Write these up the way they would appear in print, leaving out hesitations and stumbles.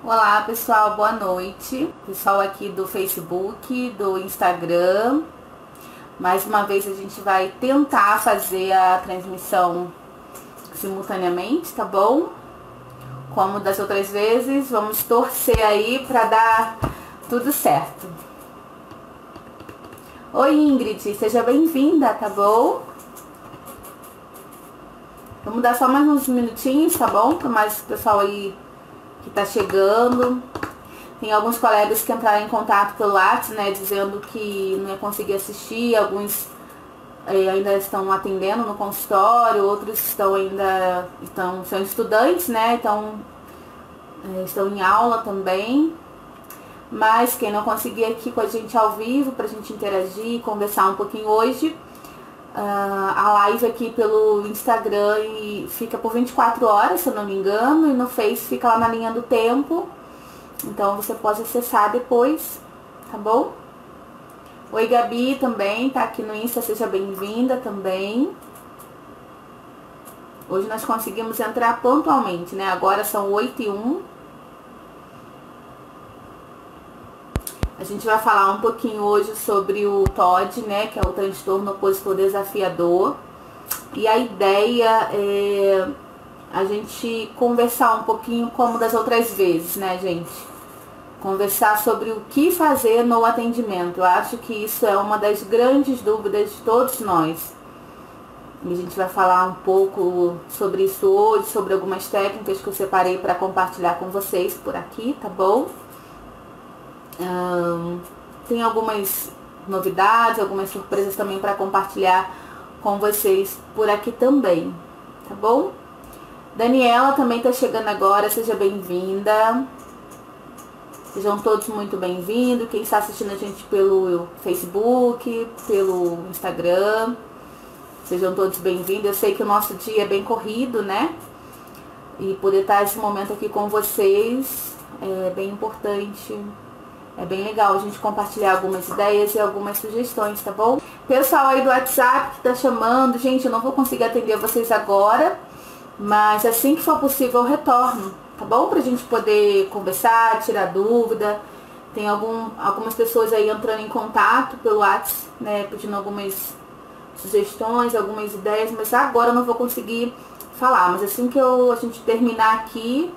Olá pessoal, boa noite. Pessoal aqui do Facebook, do Instagram. Mais uma vez a gente vai tentar fazer a transmissão simultaneamente, tá bom? Como das outras vezes, vamos torcer aí para dar tudo certo. Oi Ingrid, seja bem-vinda, tá bom? Vamos dar só mais uns minutinhos, tá bom? Para mais pessoal aí que tá chegando. Tem alguns colegas que entraram em contato pelo WhatsApp, né, dizendo que não ia conseguir assistir, alguns ainda estão atendendo no consultório, outros são estudantes, né, estão em aula também. Mas quem não conseguir aqui com a gente ao vivo, pra gente interagir, conversar um pouquinho hoje, a live aqui pelo Instagram fica por 24 horas, se eu não me engano, e no Face fica lá na linha do tempo. Então você pode acessar depois, tá bom? Oi Gabi também, tá aqui no Insta, seja bem-vinda também. Hoje nós conseguimos entrar pontualmente, né? Agora são 8h01. A gente vai falar um pouquinho hoje sobre o TOD, né, que é o transtorno opositor desafiador. E a ideia é a gente conversar um pouquinho como das outras vezes, né, gente? Conversar sobre o que fazer no atendimento. Eu acho que isso é uma das grandes dúvidas de todos nós. E a gente vai falar um pouco sobre isso hoje, sobre algumas técnicas que eu separei para compartilhar com vocês por aqui, tá bom? Tem algumas novidades, algumas surpresas também para compartilhar com vocês por aqui também, tá bom? Daniela também tá chegando agora, seja bem-vinda. Sejam todos muito bem-vindos. Quem está assistindo a gente pelo Facebook, pelo Instagram, sejam todos bem-vindos. Eu sei que o nosso dia é bem corrido, né? E poder estar esse momento aqui com vocês é bem importante. É bem legal a gente compartilhar algumas ideias e algumas sugestões, tá bom? Pessoal aí do WhatsApp que tá chamando, gente, eu não vou conseguir atender vocês agora, mas assim que for possível eu retorno, tá bom? Pra gente poder conversar, tirar dúvida. Tem algumas pessoas aí entrando em contato pelo WhatsApp, né, pedindo algumas sugestões, algumas ideias, mas agora eu não vou conseguir falar, mas assim que a gente terminar aqui,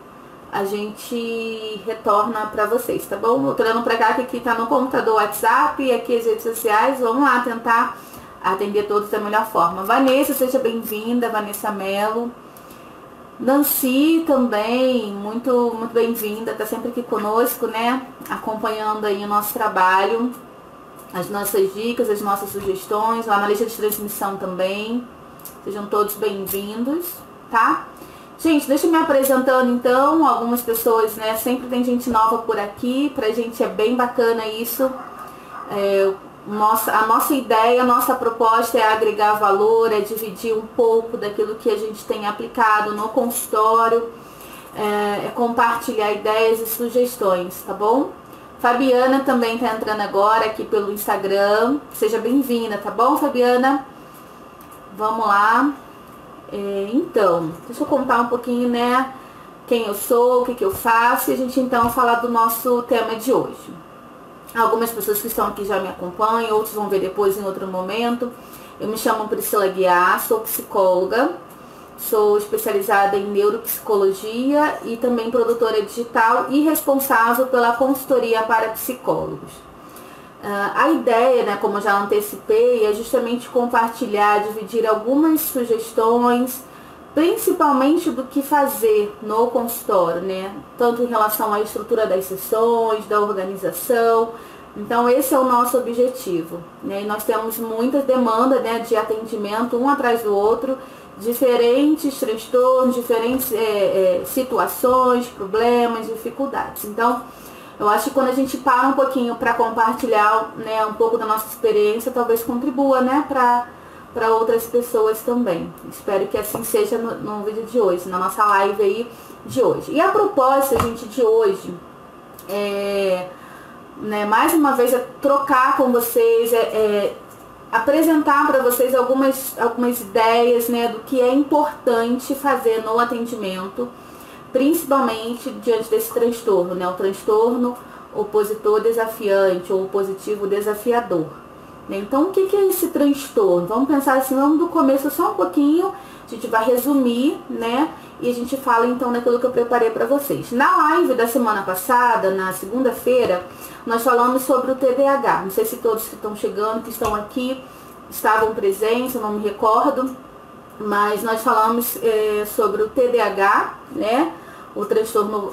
a gente retorna pra vocês, tá bom? Eu tô olhando pra cá que aqui tá no computador WhatsApp e aqui as redes sociais. Vamos lá tentar atender todos da melhor forma. Vanessa, seja bem-vinda, Vanessa Mello. Nancy também, muito, muito bem-vinda, tá sempre aqui conosco, né? Acompanhando aí o nosso trabalho, as nossas dicas, as nossas sugestões, lá na lista de transmissão também. Sejam todos bem-vindos, tá? Gente, deixa eu me apresentando então, algumas pessoas, né, sempre tem gente nova por aqui, pra gente é bem bacana isso. A nossa ideia, a nossa proposta é agregar valor, é dividir um pouco daquilo que a gente tem aplicado no consultório, é compartilhar ideias e sugestões, tá bom? Fabiana também tá entrando agora aqui pelo Instagram, seja bem-vinda, tá bom, Fabiana? Vamos lá. Então, deixa eu contar um pouquinho, né, quem eu sou, o que eu faço, e a gente então falar do nosso tema de hoje. Algumas pessoas que estão aqui já me acompanham, outros vão ver depois em outro momento. Eu me chamo Priscila Guiar, sou psicóloga, sou especializada em neuropsicologia e também produtora digital e responsável pela consultoria para psicólogos. A ideia, né, como eu já antecipei, é justamente compartilhar, dividir algumas sugestões, principalmente do que fazer no consultório, né? Tanto em relação à estrutura das sessões, da organização. Então esse é o nosso objetivo, né? E nós temos muitas demandas, né, de atendimento um atrás do outro, diferentes transtornos, diferentes situações, problemas, dificuldades. Então eu acho que quando a gente para um pouquinho para compartilhar, né, um pouco da nossa experiência, talvez contribua, né, para outras pessoas também. Espero que assim seja no vídeo de hoje, na nossa live aí de hoje. E a proposta, gente, de hoje né, mais uma vez é trocar com vocês, apresentar para vocês algumas ideias, né, do que é importante fazer no atendimento, principalmente diante desse transtorno, né? O transtorno opositor desafiante ou opositivo desafiador. Então, o que é esse transtorno? Vamos pensar assim, vamos do começo só um pouquinho, a gente vai resumir, né? E a gente fala então daquilo que eu preparei para vocês. Na live da semana passada, na segunda-feira, nós falamos sobre o TDAH. Não sei se todos que estão chegando, que estão aqui, estavam presentes, eu não me recordo, mas nós falamos sobre o TDAH, né? O transtorno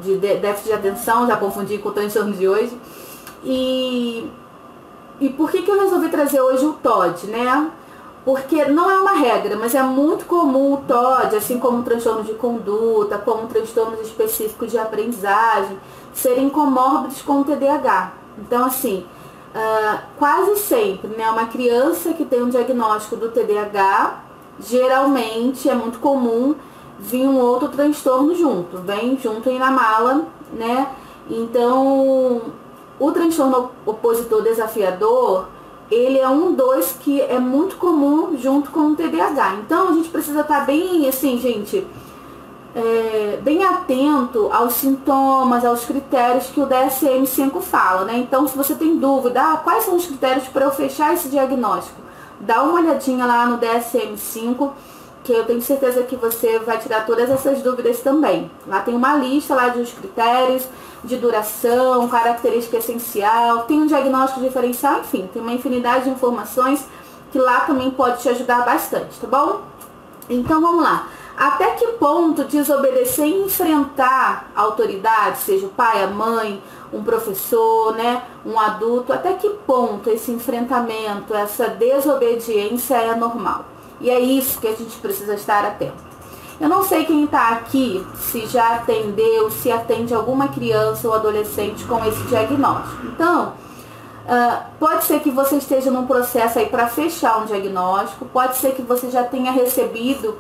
de déficit de atenção, já confundi com o transtorno de hoje. E por que eu resolvi trazer hoje o TOD, né? Porque não é uma regra, mas é muito comum o TOD, assim como o transtorno de conduta, como transtornos específicos de aprendizagem, serem comórbidos com o TDAH. Então, assim, quase sempre, né, uma criança que tem um diagnóstico do TDAH, geralmente é muito comum vir um outro transtorno junto, vem junto aí na mala, né? Então, o transtorno opositor desafiador, ele é um dos que é muito comum junto com o TDAH. Então, a gente precisa estar bem, assim, gente, bem atento aos sintomas, aos critérios que o DSM-5 fala, né? Então, se você tem dúvida, quais são os critérios para eu fechar esse diagnóstico? Dá uma olhadinha lá no DSM-5, que eu tenho certeza que você vai tirar todas essas dúvidas também. Lá tem uma lista lá dos critérios, de duração, característica essencial, tem um diagnóstico diferencial, enfim, tem uma infinidade de informações que lá também pode te ajudar bastante, tá bom? Então vamos lá. Até que ponto desobedecer e enfrentar a autoridade, seja o pai, a mãe, um professor, né, um adulto, até que ponto esse enfrentamento, essa desobediência é normal? E é isso que a gente precisa estar atento. Eu não sei quem está aqui, se já atendeu, se atende alguma criança ou adolescente com esse diagnóstico. Então, pode ser que você esteja num processo aí para fechar um diagnóstico, pode ser que você já tenha recebido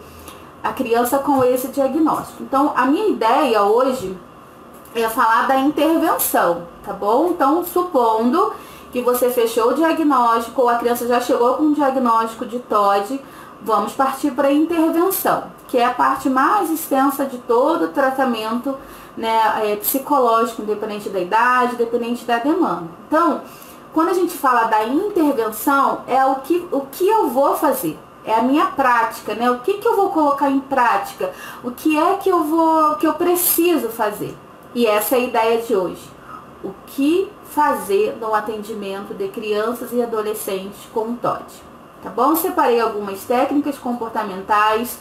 a criança com esse diagnóstico. Então, a minha ideia hoje é falar da intervenção, tá bom? Então, supondo que você fechou o diagnóstico ou a criança já chegou com um diagnóstico de TOD, vamos partir para a intervenção, que é a parte mais extensa de todo o tratamento, né, psicológico, independente da idade, independente da demanda. Então, quando a gente fala da intervenção, é o que eu vou fazer, é a minha prática, né? O que eu vou colocar em prática, o que é que eu preciso fazer. E essa é a ideia de hoje. O que fazer no atendimento de crianças e adolescentes com TOD. Tá bom? Separei algumas técnicas comportamentais,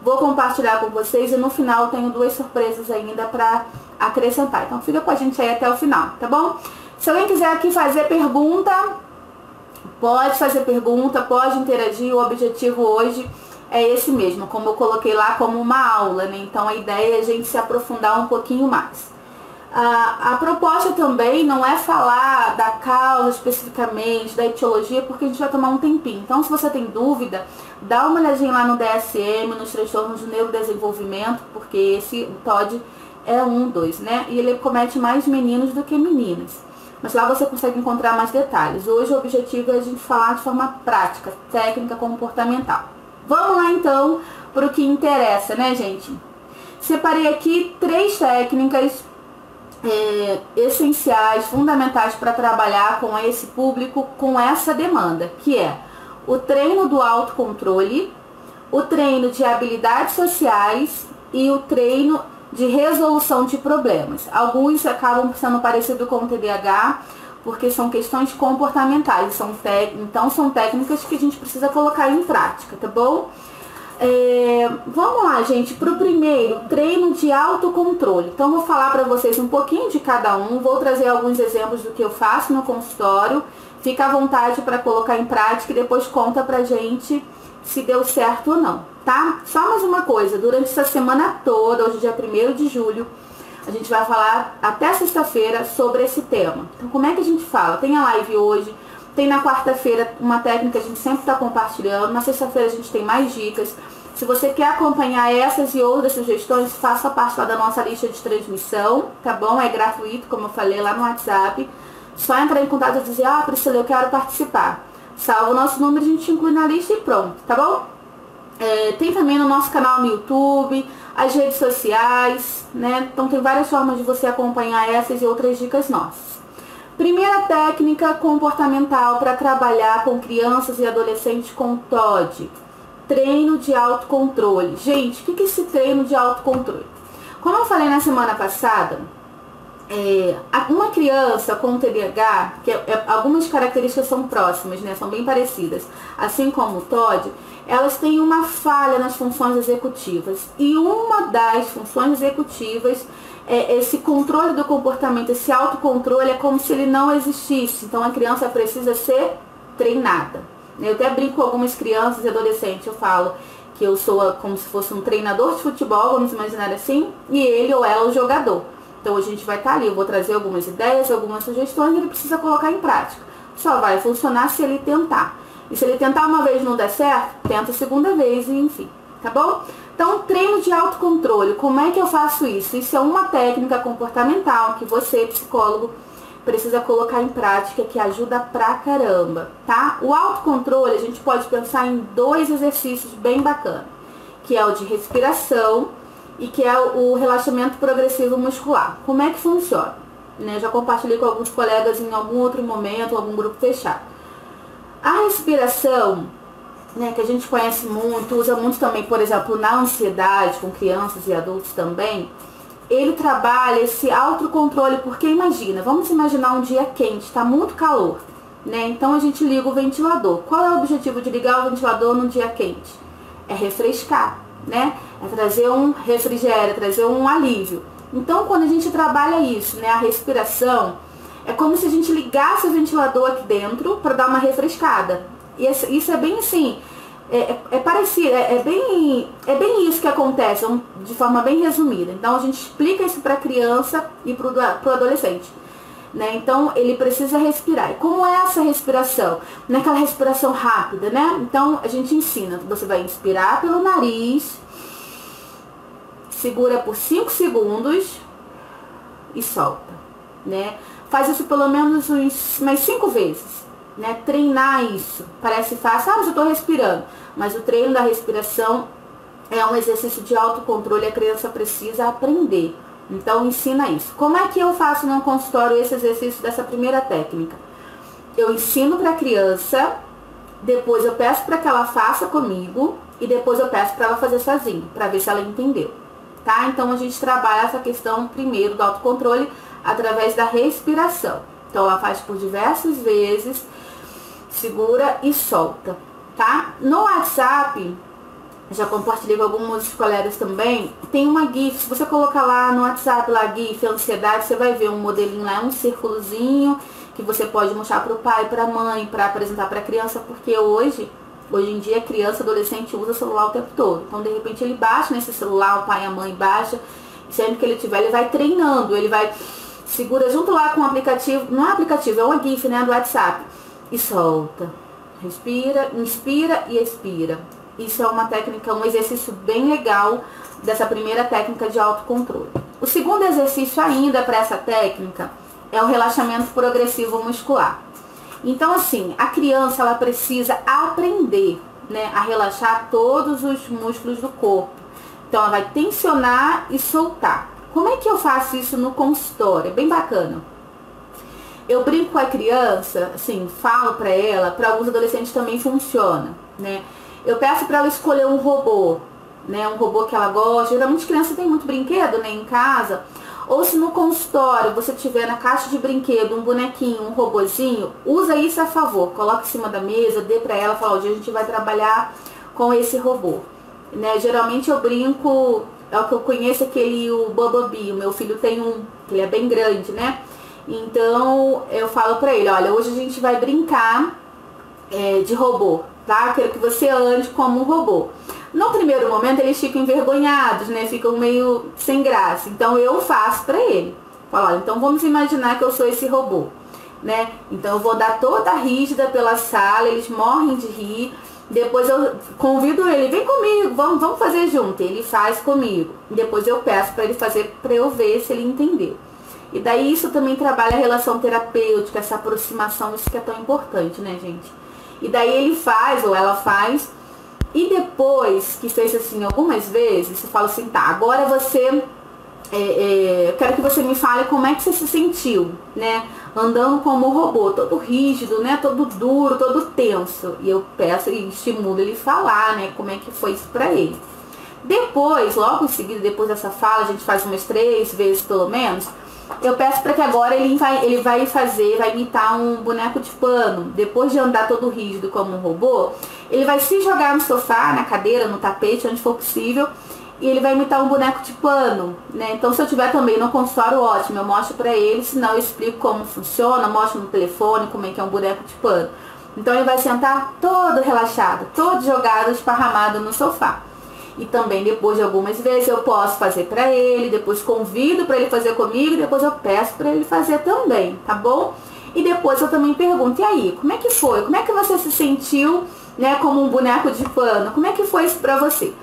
vou compartilhar com vocês e no final tenho 2 surpresas ainda para acrescentar. Então fica com a gente aí até o final, tá bom? Se alguém quiser aqui fazer pergunta, pode fazer pergunta, pode interagir. O objetivo hoje é esse mesmo, como eu coloquei lá como uma aula, né? Então a ideia é a gente se aprofundar um pouquinho mais. A proposta também não é falar da causa especificamente, da etiologia, porque a gente vai tomar um tempinho. Então, se você tem dúvida, dá uma olhadinha lá no DSM, nos transtornos do neurodesenvolvimento, porque esse TOD é um dos, né? E ele comete mais meninos do que meninas. Mas lá você consegue encontrar mais detalhes. Hoje o objetivo é a gente falar de forma prática, técnica comportamental. Vamos lá então para o que interessa, né, gente? Separei aqui 3 técnicas essenciais, fundamentais para trabalhar com esse público, com essa demanda, que é o treino do autocontrole, o treino de habilidades sociais e o treino de resolução de problemas. Alguns acabam sendo parecidos com o TDAH, porque são questões comportamentais, então são técnicas que a gente precisa colocar em prática, tá bom? Vamos lá, gente, para o primeiro, treino de autocontrole. Então, vou falar para vocês um pouquinho de cada um, vou trazer alguns exemplos do que eu faço no consultório. Fica à vontade para colocar em prática e depois conta pra gente se deu certo ou não, tá? Só mais uma coisa, durante essa semana toda, hoje dia 1º de julho, a gente vai falar até sexta-feira sobre esse tema. Então, como é que a gente fala? Tem a live hoje, tem na quarta-feira uma técnica que a gente sempre está compartilhando, na sexta-feira a gente tem mais dicas. Se você quer acompanhar essas e outras sugestões, faça parte lá da nossa lista de transmissão, tá bom? É gratuito, como eu falei lá no WhatsApp. Só entrar em contato e dizer, Priscila, eu quero participar. Salva o nosso número, a gente inclui na lista e pronto, tá bom? Tem também no nosso canal no YouTube, as redes sociais, né? Então tem várias formas de você acompanhar essas e outras dicas nossas. Primeira técnica comportamental para trabalhar com crianças e adolescentes com TOD. Treino de autocontrole. Gente, o que é esse treino de autocontrole? Como eu falei na semana passada, uma criança com TDAH, que algumas características são próximas, né, são bem parecidas, assim como o TOD, elas têm uma falha nas funções executivas. E uma das funções executivas é esse controle do comportamento, esse autocontrole, é como se ele não existisse. Então a criança precisa ser treinada. Eu até brinco com algumas crianças e adolescentes, eu falo que eu sou como se fosse um treinador de futebol, vamos imaginar assim, e ele ou ela o jogador. Então a gente vai estar ali, eu vou trazer algumas ideias, algumas sugestões, e ele precisa colocar em prática. Só vai funcionar se ele tentar. E se ele tentar uma vez e não der certo, tenta a segunda vez e enfim, tá bom? Então, treino de autocontrole, como é que eu faço isso? Isso é uma técnica comportamental que você, psicólogo, precisa colocar em prática, que ajuda pra caramba, tá? O autocontrole, a gente pode pensar em 2 exercícios bem bacanas, que é o de respiração e que é o relaxamento progressivo muscular. Como é que funciona? Né? Já compartilhei com alguns colegas em algum outro momento, algum grupo fechado. A respiração, né, que a gente conhece muito, usa muito também, por exemplo, na ansiedade, com crianças e adultos também, ele trabalha esse autocontrole, porque imagina, vamos imaginar um dia quente, está muito calor, né? Então a gente liga o ventilador. Qual é o objetivo de ligar o ventilador num dia quente? É refrescar, né? É trazer um refrigério, trazer um alívio. Então quando a gente trabalha isso, né, a respiração, é como se a gente ligasse o ventilador aqui dentro para dar uma refrescada. E isso é bem assim, parecido, é bem isso que acontece, de forma bem resumida. Então a gente explica isso para a criança e para o adolescente, né? Então ele precisa respirar. E como é essa respiração? Não é aquela respiração rápida, né? Então a gente ensina, você vai inspirar pelo nariz, segura por 5 segundos e solta, né? Faz isso pelo menos mais 5 vezes. Né, treinar isso, parece fácil, mas eu estou respirando, mas o treino da respiração é um exercício de autocontrole, a criança precisa aprender, então ensina isso. Como é que eu faço no consultório esse exercício dessa primeira técnica? Eu ensino para a criança, depois eu peço para que ela faça comigo e depois eu peço para ela fazer sozinha, para ver se ela entendeu, tá? Então a gente trabalha essa questão primeiro do autocontrole através da respiração. Então ela faz por diversas vezes, segura e solta, tá? No WhatsApp, já compartilhei com alguns colegas também, tem uma GIF, se você colocar lá no WhatsApp, lá GIF, ansiedade, você vai ver um modelinho lá, um círculozinho, que você pode mostrar para o pai, para a mãe, para apresentar para a criança, porque hoje em dia a criança, adolescente usa celular o tempo todo. Então de repente ele baixa nesse celular, o pai e a mãe baixa, e sempre que ele tiver, ele vai treinando, ele vai... Segura junto lá com o aplicativo, não é aplicativo, é uma GIF, né, do WhatsApp. E solta. Respira, inspira e expira. Isso é uma técnica, um exercício bem legal dessa primeira técnica de autocontrole. O segundo exercício ainda para essa técnica é o relaxamento progressivo muscular. Então assim, a criança ela precisa aprender, né, a relaxar todos os músculos do corpo. Então ela vai tensionar e soltar. Como é que eu faço isso no consultório? É bem bacana. Eu brinco com a criança, assim, falo pra ela, para alguns adolescentes também funciona, né? Eu peço pra ela escolher um robô, né? Um robô que ela gosta. Geralmente criança tem muito brinquedo, né, em casa. Ou se no consultório você tiver na caixa de brinquedo um bonequinho, um robozinho, usa isso a favor. Coloca em cima da mesa, dê pra ela, fala, hoje a gente vai trabalhar com esse robô, né? Geralmente eu brinco... É o que eu conheço, o Bumblebee. O meu filho tem um, que ele é bem grande, né? Então, eu falo pra ele, olha, hoje a gente vai brincar de robô, tá? Quero que você ande como um robô. No primeiro momento, eles ficam envergonhados, né? Ficam meio sem graça. Então, eu faço pra ele. Falo, olha, então vamos imaginar que eu sou esse robô, né? Então, eu vou dar toda rígida pela sala, eles morrem de rir. Depois eu convido ele, vem comigo, vamos fazer junto. Ele faz comigo. Depois eu peço para ele fazer, para eu ver se ele entendeu. E daí isso também trabalha a relação terapêutica, essa aproximação, isso que é tão importante, né, gente? E daí ele faz, ou ela faz, E depois que fez assim algumas vezes, você fala assim, tá, agora você, eu quero que você me fale como é que você se sentiu, né? Andando como um robô, todo rígido, né? Todo duro, todo tenso. E eu peço e estimulo ele falar, né? Como é que foi isso pra ele. Depois, logo em seguida, depois dessa fala, a gente faz umas 3 vezes pelo menos. Eu peço para que agora ele vai imitar um boneco de pano. Depois de andar todo rígido como um robô, ele vai se jogar no sofá, na cadeira, no tapete, onde for possível, e ele vai imitar um boneco de pano, né? Então, se eu tiver também no consultório, ótimo, eu mostro para ele, senão eu explico como funciona, mostro no telefone como é que é um boneco de pano. Então, ele vai sentar todo relaxado, todo jogado, esparramado no sofá. E também depois de algumas vezes eu posso fazer para ele, depois convido para ele fazer comigo, depois eu peço para ele fazer também, tá bom? E depois eu também pergunto, e aí, como é que foi? Como é que você se sentiu, né, como um boneco de pano? Como é que foi isso para você?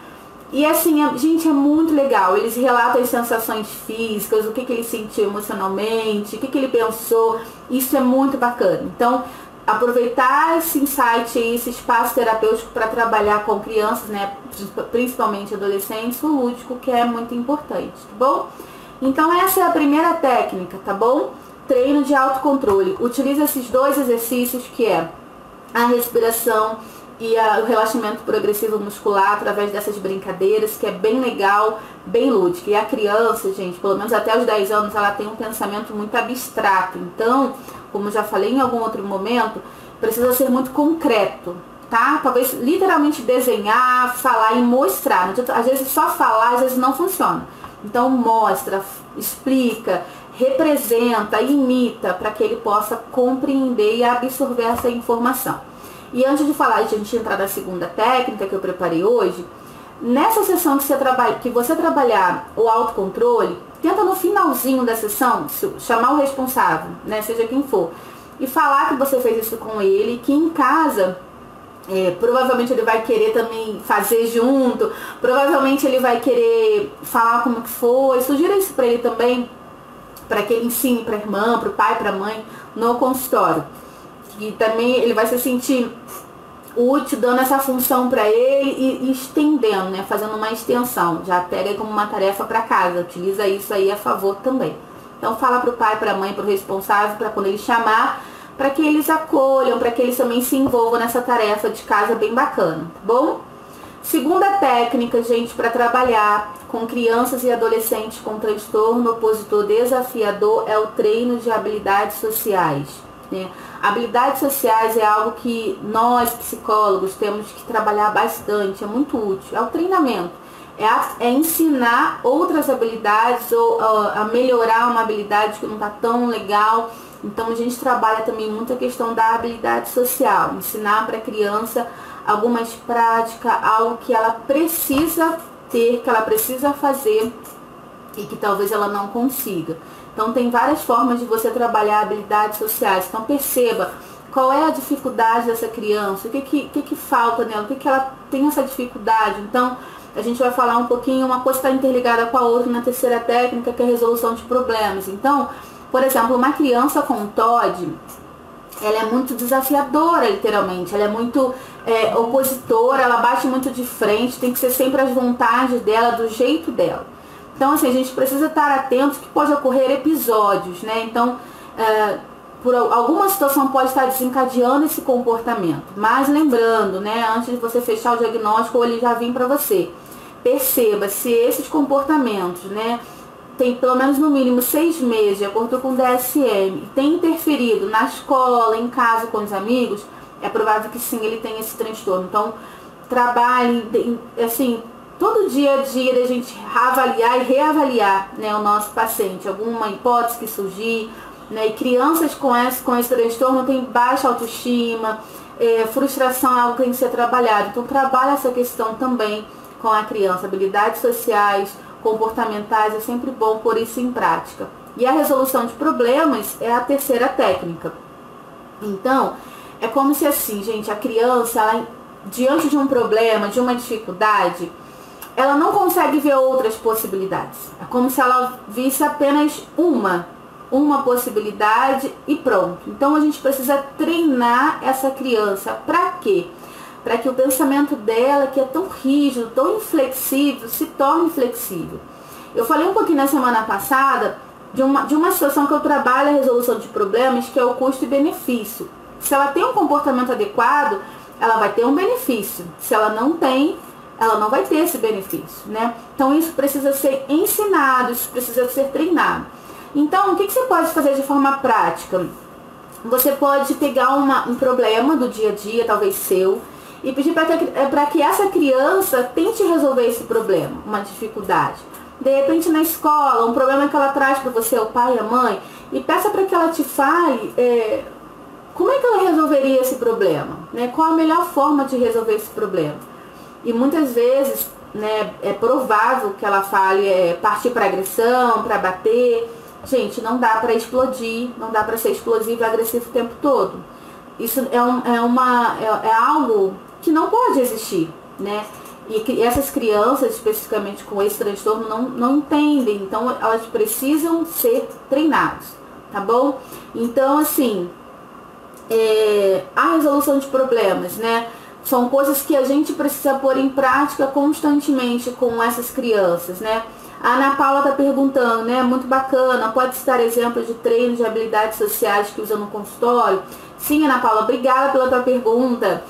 E assim, gente, é muito legal. Eles relatam as sensações físicas, o que ele sentiu emocionalmente, o que ele pensou. Isso é muito bacana. Então, aproveitar esse insight, esse espaço terapêutico para trabalhar com crianças, né, principalmente adolescentes, o lúdico, que é muito importante, tá bom? Então essa é a primeira técnica, tá bom? Treino de autocontrole. Utiliza esses 2 exercícios, que é a respiração e o relaxamento progressivo muscular através dessas brincadeiras, que é bem legal, bem lúdico. E a criança, gente, pelo menos até os 10 anos, ela tem um pensamento muito abstrato. Então, como já falei em algum outro momento, precisa ser muito concreto, tá? Talvez literalmente desenhar, falar e mostrar. Às vezes só falar, às vezes não funciona. Então mostra, explica, representa, imita, para que ele possa compreender e absorver essa informação. E antes de falar, de a gente entrar na segunda técnica que eu preparei hoje, nessa sessão que você trabalhar o autocontrole, tenta no finalzinho da sessão chamar o responsável, né, seja quem for, e falar que você fez isso com ele, que em casa provavelmente ele vai querer também fazer junto, provavelmente ele vai querer falar como que foi. Sugira isso para ele também, para que ele ensine para a irmã, para o pai, para a mãe no consultório. E também ele vai se sentir útil, dando essa função para ele e estendendo, né? Fazendo uma extensão. Já pega como uma tarefa para casa. Utiliza isso aí a favor também. Então fala para o pai, para a mãe, para o responsável, para quando ele chamar, para que eles acolham, para que eles também se envolvam nessa tarefa de casa bem bacana, tá bom? Segunda técnica, gente, para trabalhar com crianças e adolescentes com transtorno opositor desafiador é o treino de habilidades sociais, né? Habilidades sociais é algo que nós, psicólogos, temos que trabalhar bastante, é muito útil. É o treinamento, é ensinar outras habilidades ou a melhorar uma habilidade que não está tão legal. Então a gente trabalha também muito a questão da habilidade social, ensinar para a criança algumas práticas, algo que ela precisa ter, que ela precisa fazer e que talvez ela não consiga. Então tem várias formas de você trabalhar habilidades sociais. Então perceba qual é a dificuldade dessa criança, o que falta nela, o que ela tem essa dificuldade. Então a gente vai falar um pouquinho, uma coisa está interligada com a outra na terceira técnica, que é a resolução de problemas. Então, por exemplo, uma criança com TOD, ela é muito desafiadora, literalmente. Ela é muito opositora, ela bate muito de frente, tem que ser sempre as vontades dela, do jeito dela. Então, assim, a gente precisa estar atento que pode ocorrer episódios, né? Então, por alguma situação pode estar desencadeando esse comportamento. Mas lembrando, né, antes de você fechar o diagnóstico, ou ele já vir para você, perceba se esses comportamentos, né, tem pelo menos no mínimo 6 meses, de acordo com o DSM, e tem interferido na escola, em casa, com os amigos, é provável que sim, ele tenha esse transtorno. Então, trabalhe, assim, todo dia a dia da gente avaliar e reavaliar, né, o nosso paciente, alguma hipótese que surgir, né, e crianças com esse transtorno têm baixa autoestima, frustração é algo que tem que ser trabalhado. Então, trabalha essa questão também com a criança, habilidades sociais, comportamentais, é sempre bom pôr isso em prática. E a resolução de problemas é a terceira técnica. Então, é como se assim, gente, a criança, ela, diante de um problema, de uma dificuldade, ela não consegue ver outras possibilidades. É como se ela visse apenas uma possibilidade e pronto. Então a gente precisa treinar essa criança. Para quê? para que o pensamento dela, que é tão rígido, tão inflexível, se torne flexível. Eu falei um pouquinho na semana passada de uma situação que eu trabalho a resolução de problemas, que é o custo e benefício. Se ela tem um comportamento adequado, ela vai ter um benefício. Se ela não tem, ela não vai ter esse benefício, né? Então isso precisa ser ensinado, isso precisa ser treinado. Então, o que você pode fazer de forma prática? Você pode pegar um problema do dia a dia, talvez seu, e pedir para que essa criança tente resolver esse problema, uma dificuldade. De repente na escola, um problema que ela traz para você, o pai e a mãe, e peça para que ela te fale como é que ela resolveria esse problema, né? Qual a melhor forma de resolver esse problema. E muitas vezes, né, é provável que ela fale partir para agressão, para bater. Gente, não dá para explodir, não dá para ser explosivo e agressivo o tempo todo. Isso é algo que não pode existir, né? E essas crianças, especificamente com esse transtorno, não entendem. Então, elas precisam ser treinadas, tá bom? Então, assim, a resolução de problemas, né? São coisas que a gente precisa pôr em prática constantemente com essas crianças, né? A Ana Paula está perguntando, né? Muito bacana, pode citar exemplos de treino de habilidades sociais que usa no consultório? Sim, Ana Paula, obrigada pela tua pergunta.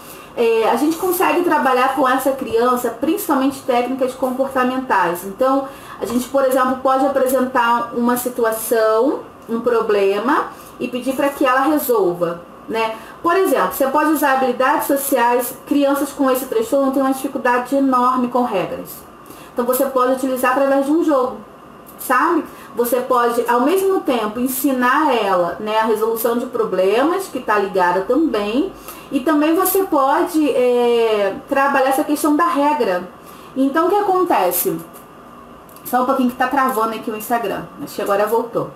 A gente consegue trabalhar com essa criança, principalmente técnicas comportamentais. Então, a gente, por exemplo, pode apresentar uma situação, um problema, e pedir para que ela resolva, né? Por exemplo, você pode usar habilidades sociais. Crianças com esse transtorno têm uma dificuldade enorme com regras. Então, você pode utilizar através de um jogo, sabe? Você pode, ao mesmo tempo, ensinar ela, né, a resolução de problemas, que está ligada também, e também você pode trabalhar essa questão da regra. Então, o que acontece? Só um pouquinho que está travando aqui o Instagram, acho que agora voltou.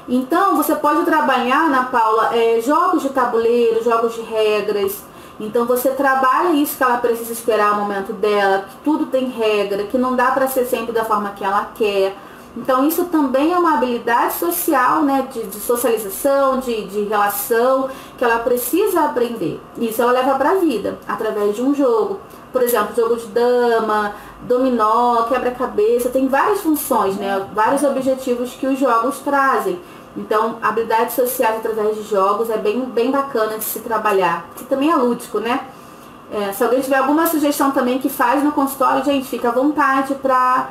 Então, você pode trabalhar, Ana Paula, jogos de tabuleiro, jogos de regras. Então, você trabalha isso, que ela precisa esperar o momento dela, que tudo tem regra, que não dá para ser sempre da forma que ela quer. Então, isso também é uma habilidade social, né, de socialização, de relação, que ela precisa aprender. Isso ela leva para a vida, através de um jogo. Por exemplo, jogo de dama, dominó, quebra-cabeça, tem várias funções, né, vários objetivos que os jogos trazem. Então, habilidades sociais através de jogos é bem bacana de se trabalhar, que também é lúdico, né? Se alguém tiver alguma sugestão também que faz no consultório, gente, fica à vontade para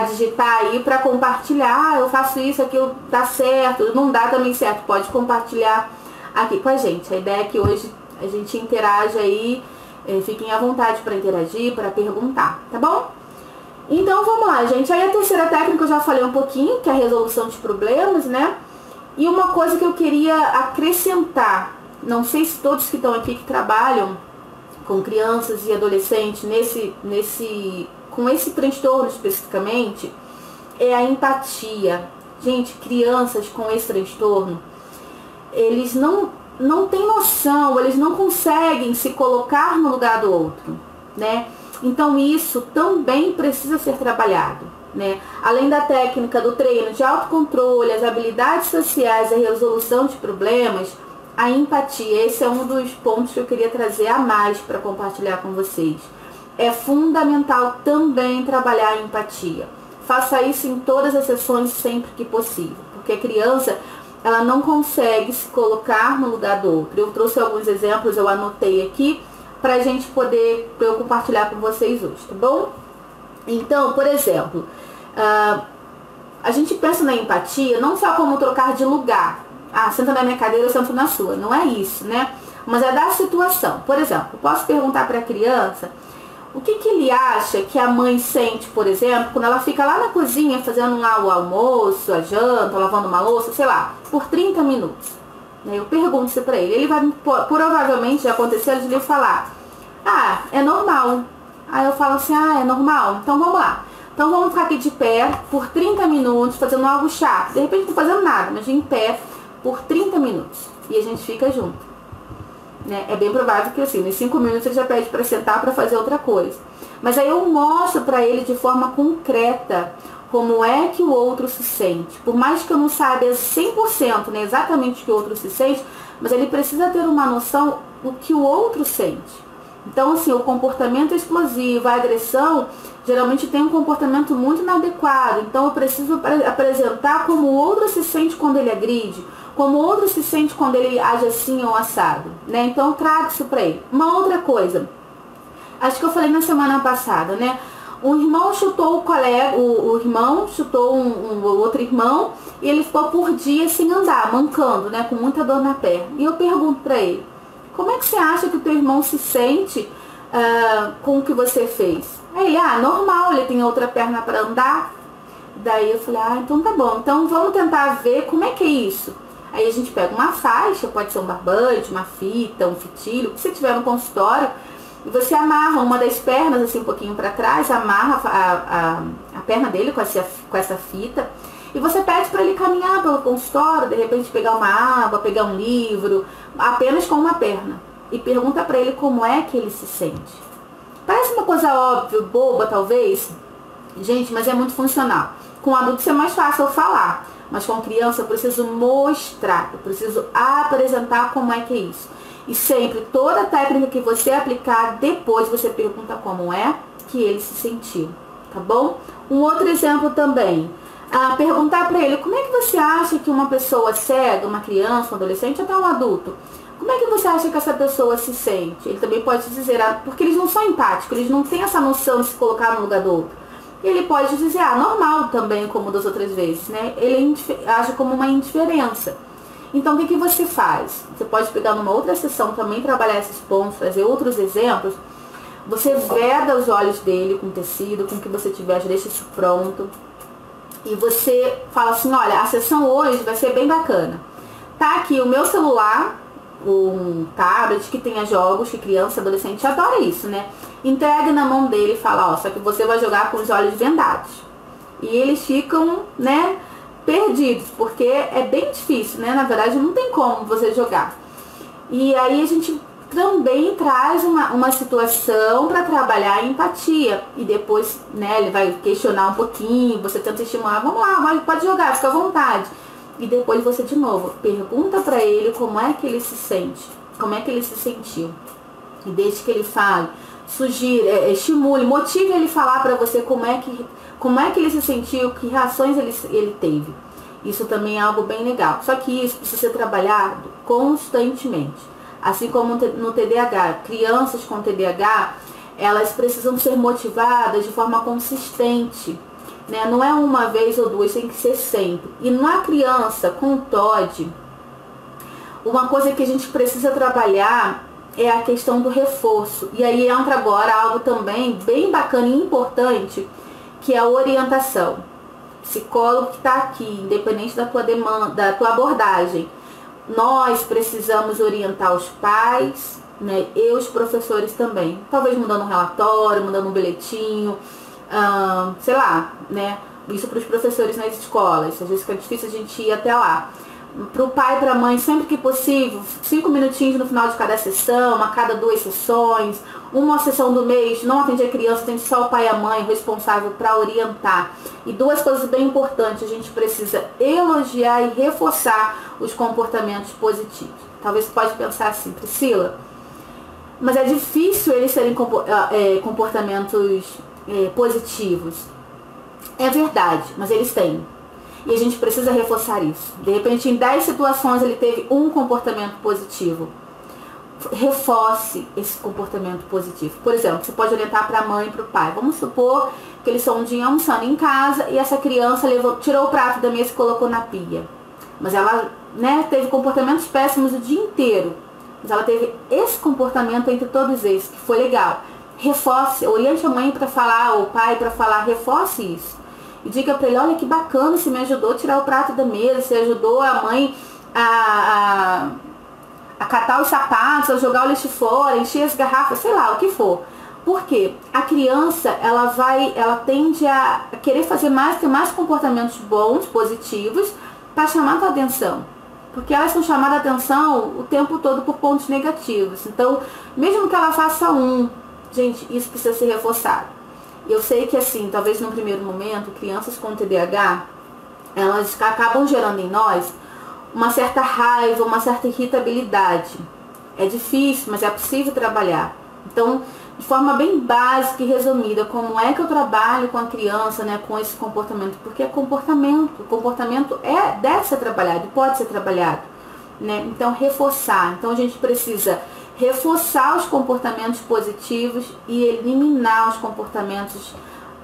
digitar aí, para compartilhar. Eu faço isso, aquilo dá certo, não dá também certo, pode compartilhar aqui com a gente. A ideia é que hoje a gente interaja aí, fiquem à vontade para interagir, para perguntar, tá bom? Então vamos lá, gente. Aí a terceira técnica eu já falei um pouquinho, que é a resolução de problemas, né? E uma coisa que eu queria acrescentar, não sei se todos que estão aqui que trabalham com crianças e adolescentes com esse transtorno especificamente, é a empatia. Gente, crianças com esse transtorno, eles não têm noção, eles não conseguem se colocar no lugar do outro, né? Então isso também precisa ser trabalhado, né? Além da técnica do treino de autocontrole, as habilidades sociais, a resolução de problemas, a empatia, esse é um dos pontos que eu queria trazer a mais para compartilhar com vocês. É fundamental também trabalhar a empatia. Faça isso em todas as sessões sempre que possível, porque a criança, ela não consegue se colocar no lugar do outro. Eu trouxe alguns exemplos, eu anotei aqui, pra gente poder, pra eu compartilhar com vocês hoje, tá bom? Então, por exemplo, a gente pensa na empatia não só como trocar de lugar. Senta na minha cadeira, eu sento na sua. Não é isso, né? Mas é da situação. Por exemplo, eu posso perguntar para a criança o que ele acha que a mãe sente, por exemplo, quando ela fica lá na cozinha fazendo lá o almoço, a janta, lavando uma louça, sei lá, por 30 minutos. Eu pergunto isso para ele. Ele vai, provavelmente, já aconteceu de ele falar, é normal. Aí eu falo assim, é normal? Então vamos lá. Então vamos ficar aqui de pé por 30 minutos, fazendo algo chato. De repente não tô fazendo nada, mas em pé por 30 minutos. E a gente fica junto. Né? É bem provável que assim, nos 5 minutos ele já pede para sentar para fazer outra coisa. Mas aí eu mostro para ele de forma concreta como é que o outro se sente. Por mais que eu não saiba 100%, né, exatamente o que o outro se sente, mas ele precisa ter uma noção do que o outro sente. Então, assim, o comportamento explosivo, a agressão, geralmente tem um comportamento muito inadequado. Então, eu preciso apresentar como o outro se sente quando ele agride, como o outro se sente quando ele age assim ou assado, né? Então, eu trago isso para ele. Uma outra coisa, acho que eu falei na semana passada, né? Um irmão chutou o colega, o irmão chutou um outro irmão e ele ficou por dia sem andar, mancando, né? Com muita dor na perna. E eu pergunto para ele, como é que você acha que o teu irmão se sente com o que você fez? Aí ele, normal, ele tem outra perna para andar. Daí eu falei, então tá bom, então vamos tentar ver como é que é isso. Aí a gente pega uma faixa, pode ser um barbante, uma fita, um fitilho, o que você tiver no consultório, e você amarra uma das pernas assim um pouquinho para trás, amarra a perna dele com essa fita, e você pede para ele caminhar pelo consultório, de repente pegar uma água, pegar um livro, apenas com uma perna, e pergunta para ele como é que ele se sente. Parece uma coisa óbvia, boba talvez, gente, mas é muito funcional. Com adultos é mais fácil eu falar, mas com criança eu preciso mostrar, eu preciso apresentar como é que é isso. E sempre, toda técnica que você aplicar, depois você pergunta como é que ele se sentiu, tá bom? Um outro exemplo também, perguntar para ele, como é que você acha que uma pessoa cega, uma criança, um adolescente, até um adulto, como é que você acha que essa pessoa se sente? Ele também pode dizer, porque eles não são empáticos, eles não têm essa noção de se colocar no lugar do outro. E ele pode dizer, normal também, como das outras vezes, né? Ele age como uma indiferença. Então, o que você faz? Você pode pegar numa outra sessão também, trabalhar esses pontos, fazer outros exemplos. Você veda os olhos dele com tecido, com o que você tiver, já deixa isso pronto. E você fala assim, olha, a sessão hoje vai ser bem bacana. Tá aqui o meu celular, um tablet que tenha jogos, que criança, adolescente adora isso, né? Entregue na mão dele e fala, só que você vai jogar com os olhos vendados. E eles ficam, né, perdidos, porque é bem difícil, né? Na verdade, não tem como você jogar. E aí a gente também traz uma situação para trabalhar a empatia. E depois, né, ele vai questionar um pouquinho, você tenta estimular, vamos lá, pode jogar, fica à vontade. E depois você, de novo, pergunta para ele como é que ele se sente, como é que ele se sentiu. E desde que ele fale, sugira, estimule, motive ele a falar para você como é que ele se sentiu, que reações ele teve. Isso também é algo bem legal. Só que isso precisa ser trabalhado constantemente. Assim como no TDAH. Crianças com TDAH, elas precisam ser motivadas de forma consistente. Né? Não é uma vez ou duas, tem que ser sempre. E na criança com TOD, uma coisa que a gente precisa trabalhar é a questão do reforço. E aí entra agora algo também bem bacana e importante, que é a orientação. Psicólogo que está aqui, independente da tua demanda, da tua abordagem, nós precisamos orientar os pais, né, e os professores também. Talvez mudando um relatório, mudando um bilhetinho, sei lá, né? Isso para os professores nas escolas. Às vezes fica difícil a gente ir até lá. Para o pai e para a mãe, sempre que possível, 5 minutinhos no final de cada sessão, a cada 2 sessões, uma sessão do mês, não atende a criança, atende só o pai e a mãe, responsável para orientar. E 2 coisas bem importantes, a gente precisa elogiar e reforçar os comportamentos positivos. Talvez você pode pensar assim, Priscila, mas é difícil eles terem comportamentos positivos. É verdade, mas eles têm. E a gente precisa reforçar isso. De repente, em 10 situações, ele teve um comportamento positivo. Reforce esse comportamento positivo. Por exemplo, você pode orientar para a mãe e para o pai. Vamos supor que eles estão um dia almoçando em casa e essa criança tirou o prato da mesa e colocou na pia. Mas ela, né, teve comportamentos péssimos o dia inteiro. Mas ela teve esse comportamento entre todos esses, que foi legal. Reforce, oriente a mãe para falar, ou o pai para falar, reforce isso. E diga para ele, olha que bacana, você me ajudou a tirar o prato da mesa, você ajudou a mãe a catar os sapatos, a jogar o lixo fora, encher as garrafas, sei lá, o que for. Por quê? A criança, ela tende a querer fazer ter mais comportamentos bons, positivos, para chamar a tua atenção. Porque elas são chamadas a atenção o tempo todo por pontos negativos. Então, mesmo que ela faça gente, isso precisa ser reforçado. Eu sei que assim, talvez no primeiro momento, crianças com TDAH, elas acabam gerando em nós uma certa raiva, uma certa irritabilidade. É difícil, mas é possível trabalhar. Então, de forma bem básica e resumida, como é que eu trabalho com a criança, né, com esse comportamento? Porque o comportamento deve ser trabalhado, pode ser trabalhado, né? Então, reforçar. Então, a gente precisa reforçar os comportamentos positivos e eliminar os comportamentos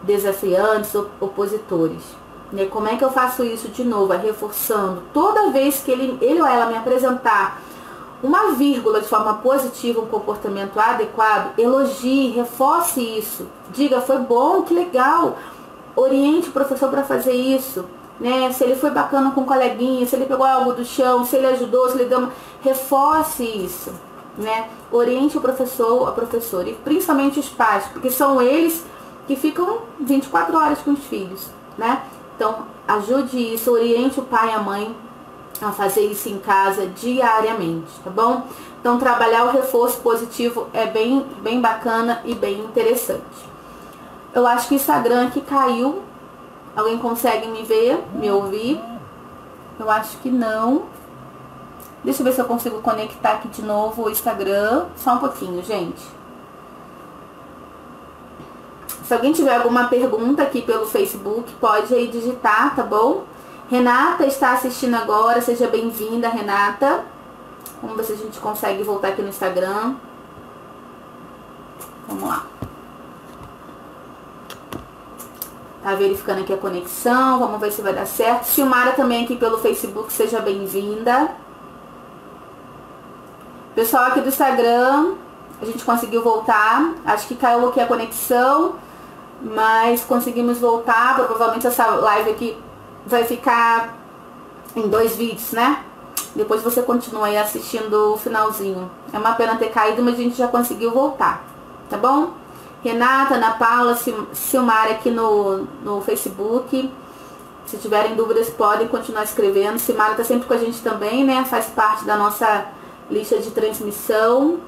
desafiantes, opositores. Né? Como é que eu faço isso de novo? É reforçando. Toda vez que ele ou ela me apresentar uma vírgula de forma positiva, um comportamento adequado, elogie, reforce isso. Diga, foi bom, que legal. Oriente o professor para fazer isso. Né? Se ele foi bacana com o coleguinha, se ele pegou algo do chão, se ele ajudou, se ele deu uma... Reforce isso. Né? Oriente o professor, a professora. E principalmente os pais, porque são eles que ficam 24 horas com os filhos. Né? Então, ajude isso, oriente o pai e a mãe a fazer isso em casa diariamente, tá bom? Então, trabalhar o reforço positivo é bem bacana e bem interessante. Eu acho que o Instagram aqui caiu. Alguém consegue me ver, me ouvir? Eu acho que não. Deixa eu ver se eu consigo conectar aqui de novo o Instagram. Só um pouquinho, gente. Se alguém tiver alguma pergunta aqui pelo Facebook, pode aí digitar, tá bom? Renata está assistindo agora, seja bem-vinda, Renata. Vamos ver se a gente consegue voltar aqui no Instagram. Vamos lá. Tá verificando aqui a conexão, vamos ver se vai dar certo. Silmara também aqui pelo Facebook, seja bem-vinda. Pessoal aqui do Instagram, a gente conseguiu voltar. Acho que caiu aqui a conexão, mas conseguimos voltar. Provavelmente essa live aqui vai ficar em 2 vídeos, né? Depois você continua aí assistindo o finalzinho. É uma pena ter caído, mas a gente já conseguiu voltar, tá bom? Renata, Ana Paula, Silmara aqui no Facebook. Se tiverem dúvidas, podem continuar escrevendo. Silmara tá sempre com a gente também, né? Faz parte da nossa lista de transmissão.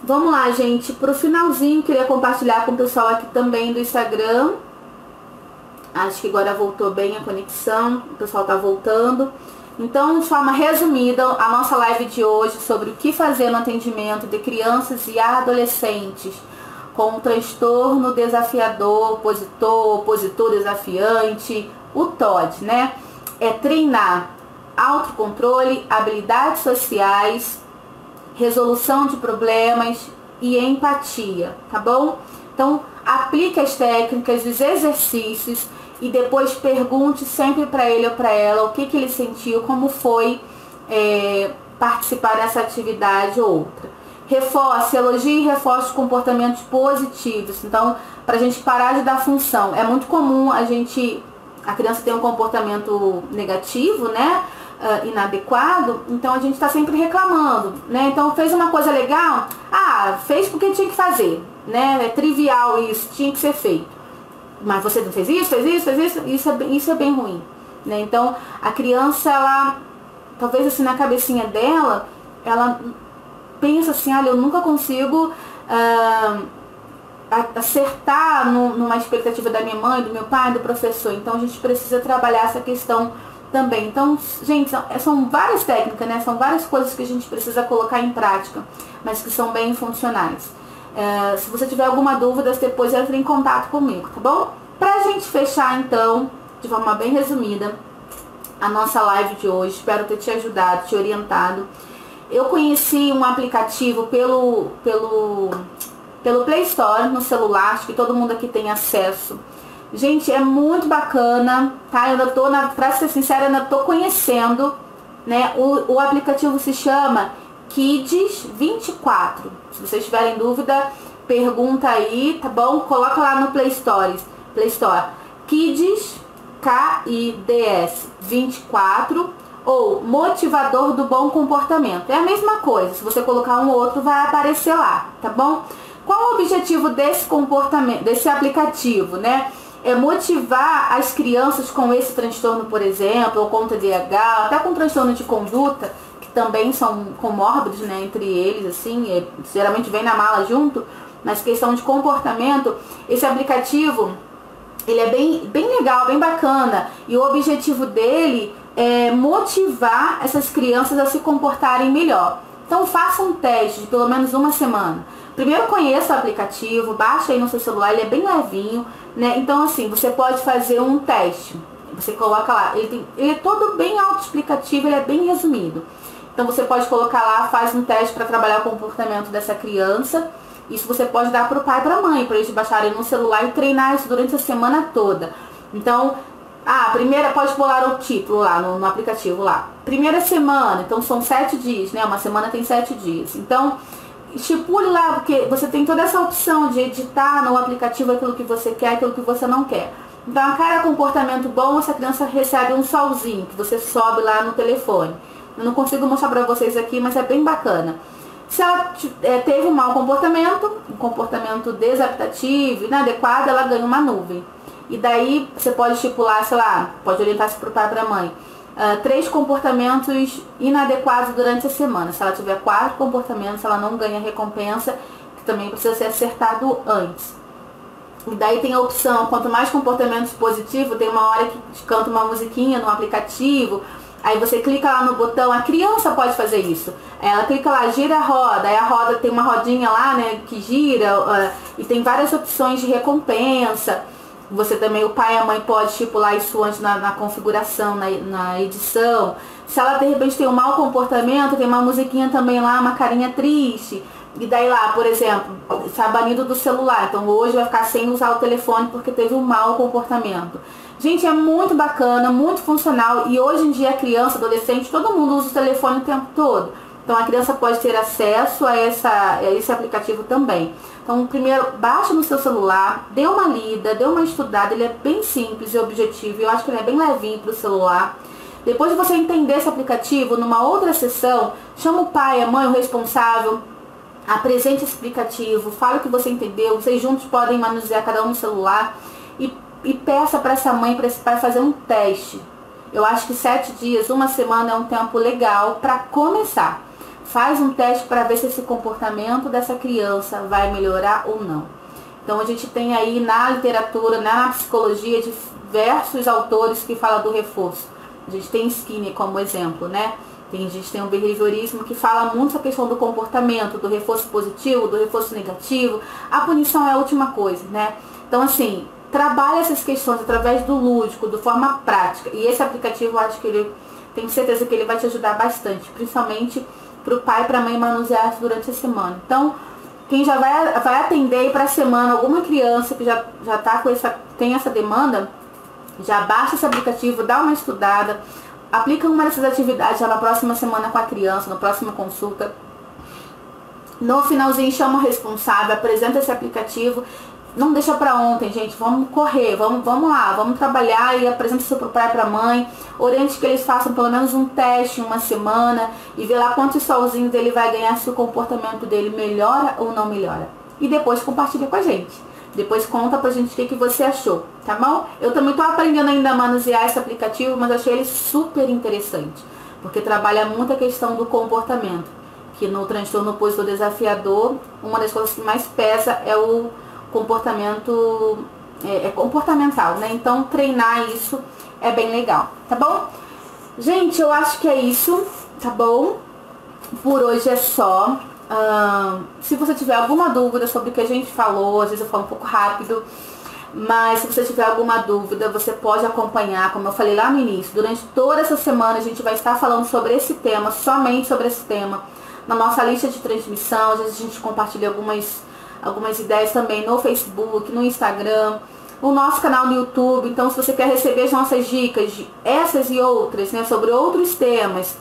Vamos lá, gente. Pro finalzinho, queria compartilhar com o pessoal aqui também do Instagram. Acho que agora voltou bem a conexão, o pessoal tá voltando. Então, de forma resumida, a nossa live de hoje sobre o que fazer no atendimento de crianças e adolescentes com transtorno desafiador, opositor desafiante, o TOD, né? É treinar autocontrole, habilidades sociais, resolução de problemas e empatia, tá bom? Então, aplique as técnicas, os exercícios e depois pergunte sempre para ele ou para ela o que ele sentiu, como foi participar dessa atividade ou outra. Reforce, elogie e reforce os comportamentos positivos. Então, para a gente parar de dar função. É muito comum a criança ter um comportamento negativo, né? Inadequado, então a gente está sempre reclamando, né? Então fez uma coisa legal, fez porque tinha que fazer, né? É trivial isso, tinha que ser feito. Mas você não fez isso, isso é bem ruim, né? Então a criança, ela, talvez assim na cabecinha dela, ela pensa assim, olha, eu nunca consigo acertar numa expectativa da minha mãe, do meu pai, do professor. Então a gente precisa trabalhar essa questão também. Então, gente, são várias técnicas, né? São várias coisas que a gente precisa colocar em prática, mas que são bem funcionais. Se você tiver alguma dúvida, depois entre em contato comigo, tá bom? Pra gente fechar, então, de forma bem resumida, a nossa live de hoje, espero ter te ajudado, te orientado. Eu conheci um aplicativo pelo Play Store, no celular, acho que todo mundo aqui tem acesso. Gente, é muito bacana, tá? Eu ainda tô, pra ser sincera, ainda tô conhecendo, né? O aplicativo se chama Kids 24. Se vocês tiverem dúvida, pergunta aí, tá bom? Coloca lá no Play Store. Kids, K-I-D-S 24, ou Motivador do Bom Comportamento. É a mesma coisa, se você colocar um ou outro, vai aparecer lá, tá bom? Qual o objetivo desse comportamento, desse aplicativo, né? É motivar as crianças com esse transtorno, por exemplo, ou com TDAH, até com transtorno de conduta, que também são comórbidos, né, entre eles, assim, geralmente vem na mala junto, mas questão de comportamento, esse aplicativo, ele é bem legal, bem bacana, e o objetivo dele é motivar essas crianças a se comportarem melhor. Então faça um teste de pelo menos uma semana. Primeiro conheça o aplicativo, baixa aí no seu celular, ele é bem levinho, né? Então assim, você pode fazer um teste. Você coloca lá, ele é todo bem autoexplicativo, ele é bem resumido. Então você pode colocar lá, faz um teste para trabalhar o comportamento dessa criança. Isso você pode dar para o pai e para a mãe, para eles baixarem no celular e treinar isso durante a semana toda. Então, primeira, pode pular o título lá no aplicativo lá. Primeira semana, então são 7 dias, né? Uma semana tem 7 dias. Então, estipule lá, porque você tem toda essa opção de editar no aplicativo aquilo que você quer, aquilo que você não quer. Então, a cada comportamento bom, essa criança recebe um solzinho, que você sobe lá no telefone. Eu não consigo mostrar pra vocês aqui, mas é bem bacana. Se ela teve um mau comportamento, um comportamento desadaptativo, inadequado, ela ganha uma nuvem. E daí você pode estipular, sei lá, pode orientar isso pro pai e pra mãe. 3 comportamentos inadequados durante a semana. Se ela tiver 4 comportamentos, ela não ganha recompensa, que também precisa ser acertado antes. E daí tem a opção, quanto mais comportamentos positivos, tem uma hora que canta uma musiquinha no aplicativo, aí você clica lá no botão, a criança pode fazer isso. Ela clica lá, gira a roda, aí a roda tem uma rodinha lá, né, que gira, e tem várias opções de recompensa. Você também, o pai e a mãe pode estipular isso antes na configuração, na edição. Se ela de repente tem um mau comportamento, tem uma musiquinha também lá, uma carinha triste. E daí lá, por exemplo, está banido do celular. Então hoje vai ficar sem usar o telefone porque teve um mau comportamento. Gente, é muito bacana, muito funcional. E hoje em dia a criança, adolescente, todo mundo usa o telefone o tempo todo. Então a criança pode ter acesso a esse aplicativo também. Então primeiro, baixa no seu celular, dê uma lida, dê uma estudada. Ele é bem simples e objetivo. Eu acho que ele é bem levinho para o celular. Depois de você entender esse aplicativo, numa outra sessão, chama o pai, a mãe, o responsável. Apresente esse aplicativo, fale o que você entendeu. Vocês juntos podem manusear cada um no celular e peça para essa mãe, para esse pai fazer um teste. Eu acho que 7 dias, uma semana é um tempo legal para começar. Faz um teste para ver se esse comportamento dessa criança vai melhorar ou não. Então a gente tem aí na literatura, na psicologia, diversos autores que falam do reforço. A gente tem Skinner como exemplo, né? A gente tem um behaviorismo que fala muito a questão do comportamento, do reforço positivo, do reforço negativo. A punição é a última coisa, né? Então, assim, trabalha essas questões através do lúdico, de forma prática. E esse aplicativo, eu acho que tenho certeza que ele vai te ajudar bastante, principalmente para o pai e para a mãe manusear durante a semana. Então, quem já vai atender aí para a semana alguma criança que já tá tem essa demanda, já baixa esse aplicativo, dá uma estudada. Aplica uma dessas atividades já na próxima semana com a criança, na próxima consulta. No finalzinho, chama o responsável, apresenta esse aplicativo. Não deixa pra ontem, gente. Vamos correr, vamos lá, vamos trabalhar e apresenta isso pro pai e pra mãe. Oriente que eles façam pelo menos um teste em uma semana e vê lá quantos solzinhos ele vai ganhar, se o comportamento dele melhora ou não melhora. E depois compartilha com a gente. Depois conta pra gente o que você achou, tá bom? Eu também tô aprendendo ainda a manusear esse aplicativo, mas achei ele super interessante. Porque trabalha muito a questão do comportamento. Que no transtorno opositor desafiador, uma das coisas que mais pesa é o comportamento comportamental, né? Então treinar isso é bem legal, tá bom? Gente, eu acho que é isso, tá bom? Por hoje é só. Se você tiver alguma dúvida sobre o que a gente falou, às vezes eu falo um pouco rápido, mas se você tiver alguma dúvida, você pode acompanhar, como eu falei lá no início, durante toda essa semana a gente vai estar falando sobre esse tema, somente sobre esse tema, na nossa lista de transmissão. Às vezes a gente compartilha algumas ideias também no Facebook, no Instagram, o nosso canal no YouTube. Então, se você quer receber as nossas dicas, essas e outras, né, sobre outros temas,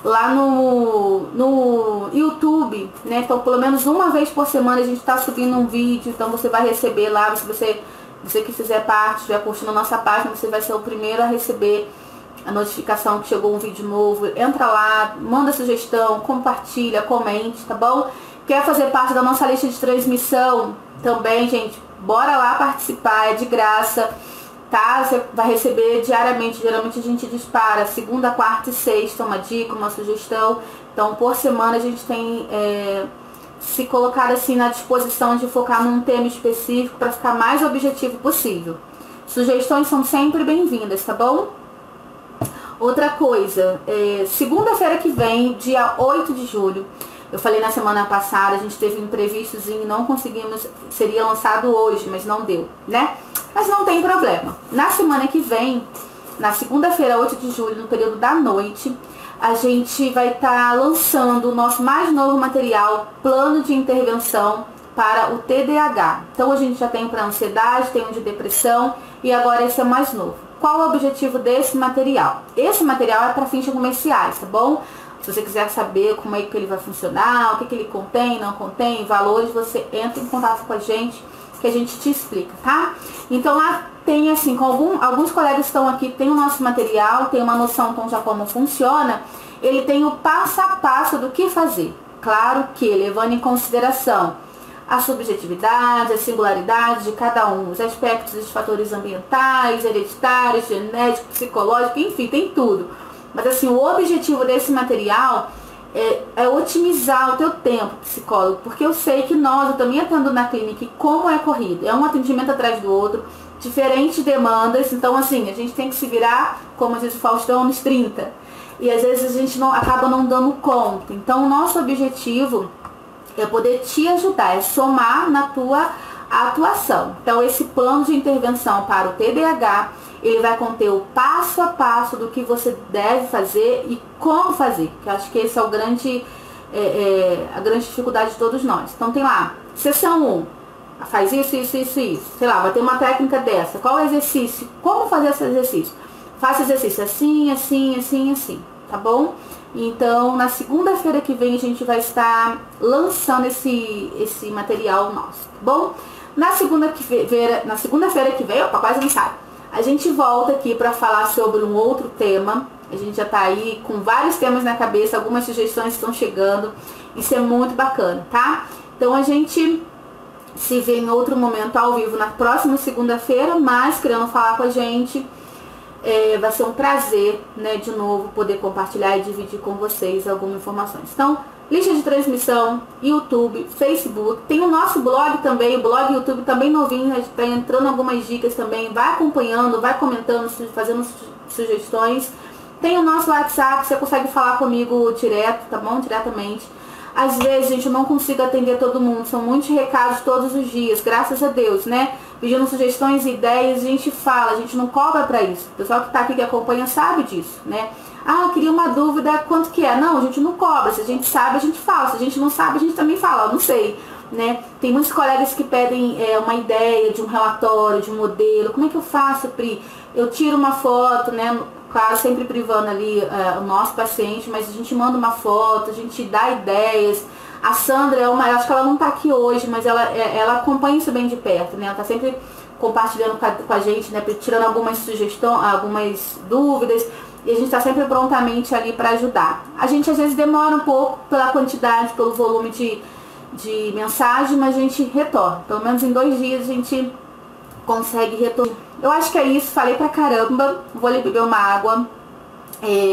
lá no YouTube, né? Então pelo menos uma vez por semana a gente está subindo um vídeo, então você vai receber lá, se você que fizer parte, estiver curtindo a nossa página, você vai ser o primeiro a receber a notificação que chegou um vídeo novo. Entra lá, manda sugestão, compartilha, comente, tá bom? Quer fazer parte da nossa lista de transmissão também, gente? Bora lá participar, é de graça. Tá? Você vai receber diariamente, geralmente a gente dispara segunda, quarta e sexta, uma dica, uma sugestão. Então por semana a gente tem se colocado assim na disposição de focar num tema específico para ficar mais objetivo possível. Sugestões são sempre bem-vindas, tá bom? Outra coisa, segunda-feira que vem, dia 8 de julho, Eu falei na semana passada, a gente teve um imprevistozinho e não conseguimos, seria lançado hoje, mas não deu, né? Mas não tem problema. Na semana que vem, na segunda-feira, 8 de julho, no período da noite, a gente vai estar lançando o nosso mais novo material, Plano de Intervenção para o TDAH. Então a gente já tem para ansiedade, tem um de depressão e agora esse é o mais novo. Qual o objetivo desse material? Esse material é para fins comerciais, tá bom? Se você quiser saber como é que ele vai funcionar, o que ele contém, não contém, valores, você entra em contato com a gente que a gente te explica, tá? Então lá tem assim, com alguns colegas estão aqui, tem o nosso material, tem uma noção então já como funciona, ele tem o passo a passo do que fazer. Claro que levando em consideração a subjetividade, a singularidade de cada um, os aspectos dos fatores ambientais, hereditários, genéticos, psicológicos, enfim, tem tudo. Mas assim, o objetivo desse material é otimizar o teu tempo, psicólogo, porque eu sei que eu também atendo na clínica e como é corrido, é um atendimento atrás do outro, diferentes demandas, então assim, a gente tem que se virar, como diz o Faustão, nos 30. E às vezes a gente acaba não dando conta. Então o nosso objetivo é poder te ajudar, é somar na tua atuação. Então esse plano de intervenção para o TDAH, ele vai conter o passo a passo do que você deve fazer e como fazer. Que eu acho que esse é o a grande dificuldade de todos nós. Então tem lá, sessão 1, faz isso, isso, isso, isso. Sei lá, vai ter uma técnica dessa. Qual é o exercício? Como fazer esse exercício? Faça exercício assim, assim, assim, assim. Tá bom? Então, na segunda-feira que vem, a gente vai estar lançando esse material nosso, tá bom? Na segunda-feira que vem, opa, quase não sai. A gente volta aqui para falar sobre um outro tema. A gente já tá aí com vários temas na cabeça, algumas sugestões estão chegando. Isso é muito bacana, tá? Então, a gente se vê em outro momento ao vivo na próxima segunda-feira, mas querendo falar com a gente... vai ser um prazer, né, de novo, poder compartilhar e dividir com vocês algumas informações. Então, lista de transmissão, YouTube, Facebook, tem o nosso blog também, o blog YouTube também novinho, está entrando algumas dicas também, vai acompanhando, vai comentando, fazendo sugestões. Tem o nosso WhatsApp, você consegue falar comigo direto, tá bom? Diretamente. Às vezes, gente, eu não consigo atender todo mundo, são muitos recados todos os dias, graças a Deus, né? Pedindo sugestões e ideias, a gente fala, a gente não cobra pra isso. O pessoal que tá aqui, que acompanha, sabe disso, né? Ah, queria uma dúvida, quanto que é? Não, a gente não cobra, se a gente sabe, a gente fala, se a gente não sabe, a gente também fala, não sei, né? Tem muitos colegas que pedem uma ideia de um relatório, de um modelo, como é que eu faço, Pri? Eu tiro uma foto, né? Claro, sempre privando ali o nosso paciente, mas a gente manda uma foto, a gente dá ideias. A Sandra eu acho que ela não tá aqui hoje, mas ela acompanha isso bem de perto, né? Ela tá sempre compartilhando com a gente, né? Tirando algumas sugestões, algumas dúvidas, e a gente tá sempre prontamente ali para ajudar. A gente às vezes demora um pouco pela quantidade, pelo volume de mensagem, mas a gente retorna. Pelo menos em 2 dias a gente consegue retornar. Eu acho que é isso, falei pra caramba, vou ali beber uma água,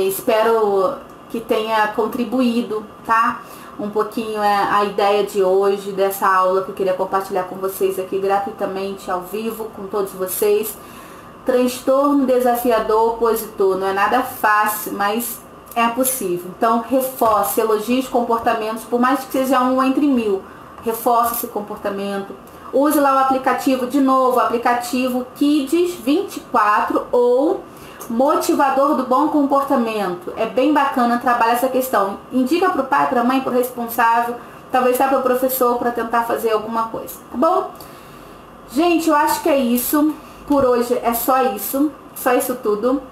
espero que tenha contribuído, tá? Um pouquinho a ideia de hoje, dessa aula que eu queria compartilhar com vocês aqui gratuitamente, ao vivo, com todos vocês. Transtorno desafiador opositor, não é nada fácil, mas é possível. Então reforce, elogie os comportamentos, por mais que seja um entre 1000, reforce esse comportamento. Use lá o aplicativo, de novo, o aplicativo Kids 24 ou Motivador do Bom Comportamento. É bem bacana trabalhar essa questão. Indica para o pai, para a mãe, para o responsável, talvez até para o professor, para tentar fazer alguma coisa, tá bom? Gente, eu acho que é isso. Por hoje é só isso tudo.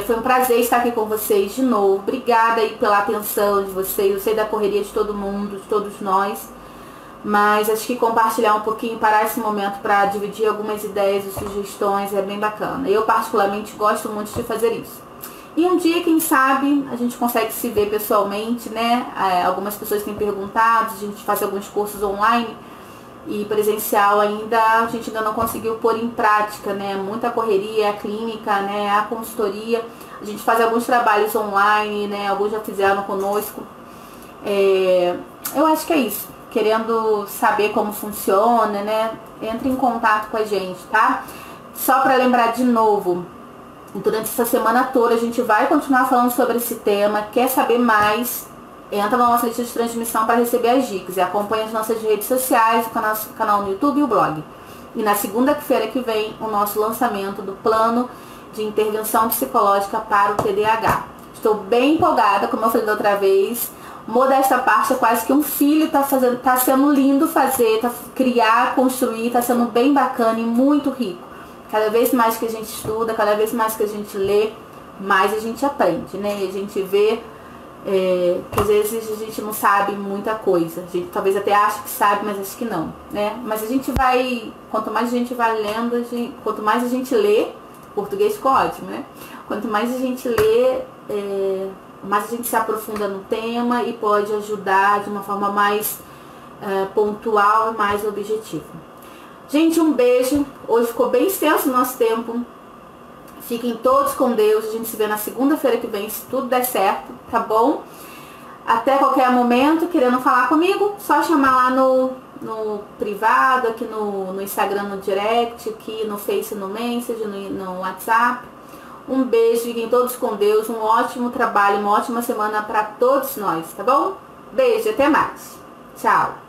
Foi um prazer estar aqui com vocês de novo. Obrigada aí pela atenção de vocês. Eu sei da correria de todo mundo, de todos nós. Mas acho que compartilhar um pouquinho, parar esse momento para dividir algumas ideias e sugestões é bem bacana. Eu particularmente gosto muito de fazer isso. E um dia, quem sabe, a gente consegue se ver pessoalmente, né? Algumas pessoas têm perguntado, a gente faz alguns cursos online e presencial ainda, a gente ainda não conseguiu pôr em prática, né? Muita correria, a clínica, né? A consultoria. A gente faz alguns trabalhos online, né? Alguns já fizeram conosco. Eu acho que é isso. Querendo saber como funciona, né? Entre em contato com a gente, tá? Só para lembrar de novo, durante essa semana toda a gente vai continuar falando sobre esse tema. Quer saber mais? entra na nossa lista de transmissão para receber as dicas e acompanha as nossas redes sociais, o nosso canal no YouTube e o blog. E na segunda-feira que vem, o nosso lançamento do plano de intervenção psicológica para o TDAH. Estou bem empolgada, como eu falei da outra vez. Modesta parte, é quase que um filho, tá sendo lindo fazer, criar, construir, tá sendo bem bacana e muito rico. Cada vez mais que a gente estuda, cada vez mais que a gente lê, mais a gente aprende, né? E a gente vê que às vezes a gente não sabe muita coisa. A gente talvez até ache que sabe, mas acho que não, né? Mas a gente vai, quanto mais a gente vai lendo, quanto mais a gente lê, português ficou ótimo, né? Quanto mais a gente lê, mais a gente se aprofunda no tema e pode ajudar de uma forma mais pontual e mais objetiva. Gente, um beijo. Hoje ficou bem extenso o nosso tempo. Fiquem todos com Deus. A gente se vê na segunda-feira que vem, se tudo der certo, tá bom? Até qualquer momento, querendo falar comigo, só chamar lá no privado, aqui no Instagram, no direct, aqui no Face, no Message, no WhatsApp. Um beijo, fiquem todos com Deus, um ótimo trabalho, uma ótima semana para todos nós, tá bom? Beijo, até mais. Tchau.